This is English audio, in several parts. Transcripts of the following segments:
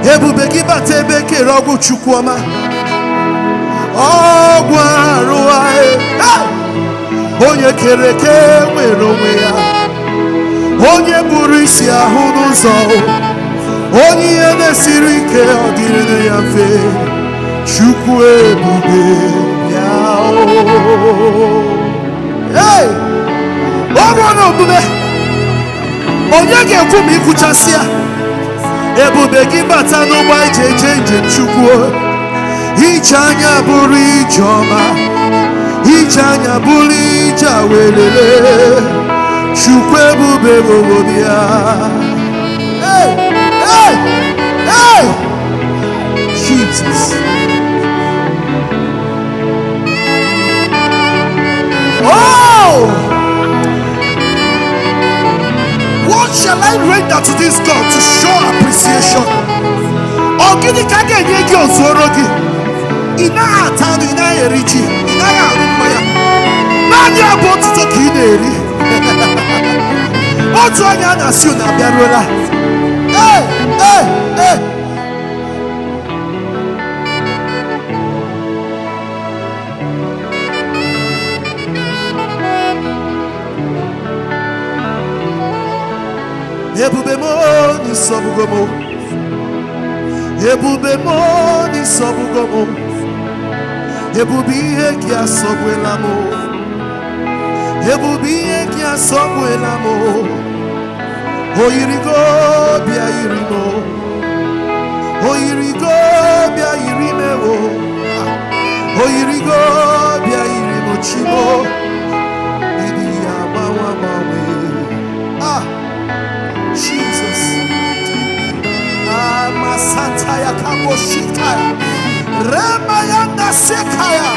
Ebube gị bata ebe kere ọgwụ Chukwuma. Ọgwụ arụ anyị. Onye kere eke nwere onwe ya. Onye buru isi ahụ n'ụzọ. Onye ihe na-esiri ike ọ dịrị ya mfe. Chukwu ebube ya. Ọgwụ na omume. Onye ga-ekwu ma ikwuchasị ya. Ebube gị bata n'ụgbọ ije njem Chukwu. Ije anya bụrụ ije ọma. Ije anya bụrụ ije awelele. Chukwu ebube obodo ya. Jesus. Oh! What shall I render to this God to show appreciation? Ogini kage nyegi ozoro gi. Ina atanu ina eriji, ina ya rumaya. Nani abotu to ki na-eri. Otu anya na si una biaruola. Ebube mo ni sobugomo. Ebube mo ni sobugomo. Ebube ihe ki asobwela mo. Ebube ihe ki asobwela mo. Oyirigo bia yirimo. Oyirigo bia yirimewo. Oyirigo bia yirimo chimo. Idi amawa mawe. Jesus. Masantaya kaboshikaya. Remayanda sekaya.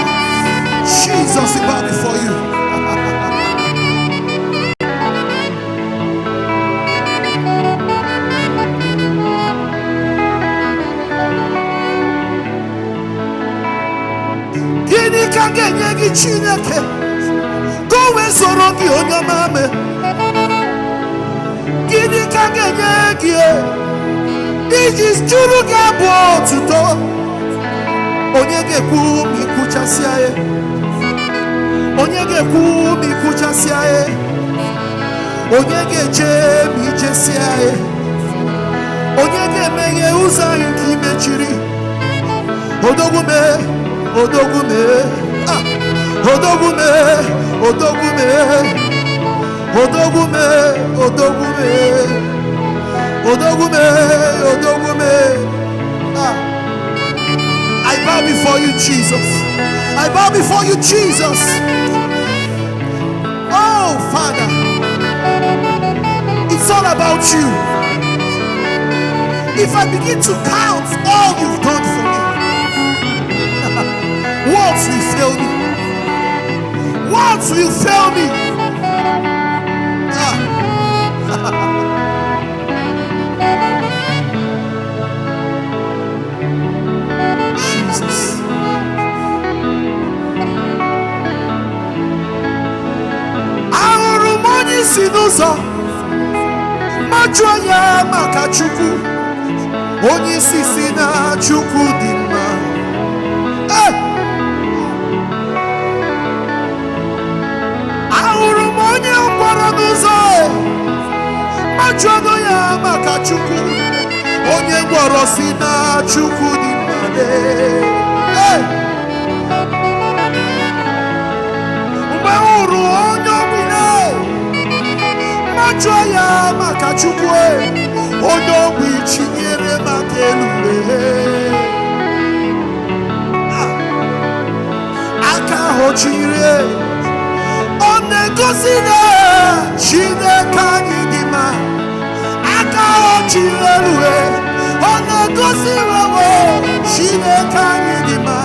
Jesus, we bow before you. Gini kangenye gi Chineke. Go we soro gi onyamame. Gini kangenye gi. Ijis juru gabo tuto. Onyege ku mi kuchasiae. Onyege ku mi kuchasiae. Onyege je mi jesiae. Onyege meye uzari ki mechiri. Odogume, odogume, odogume, odogume, odogume, odogume. Odogume, odogume. I bow before you, Jesus. I bow before you, Jesus. Oh, Father. It's all about you. If I begin to count all you've done for me, words will fail me. Words will fail me. Sinuso machoya makachukwu onye sisi na chukwu dị mma. Ahụrụ m onye mkpọrọ n'ụzọ machoya makachukwu onye gwọrọ si na chukwu dị mma. Mgbe hụrụ onye ogbine machoya makachukwu onye ogbi chinyere maka elule aka ahụ chiri ọ na-egosi na Chineke anyị dị mma. Aka ahụ chiri elule ọ na-egosi wewo Chineke anyị dị mma.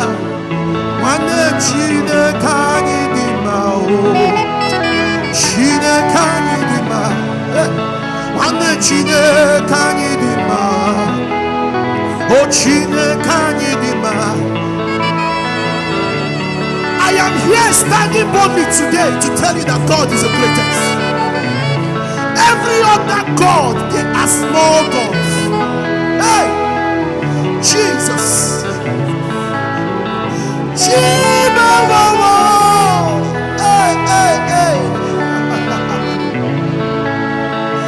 Nwanne Chineke anyị dị mma. Chineke anyị dị mma. Nwanne Chineke anyị dị mma. O Chineke anyị dị mma. I am here standing boldly today to tell you that God is the greatest. Every other God, they are small gods. Hey!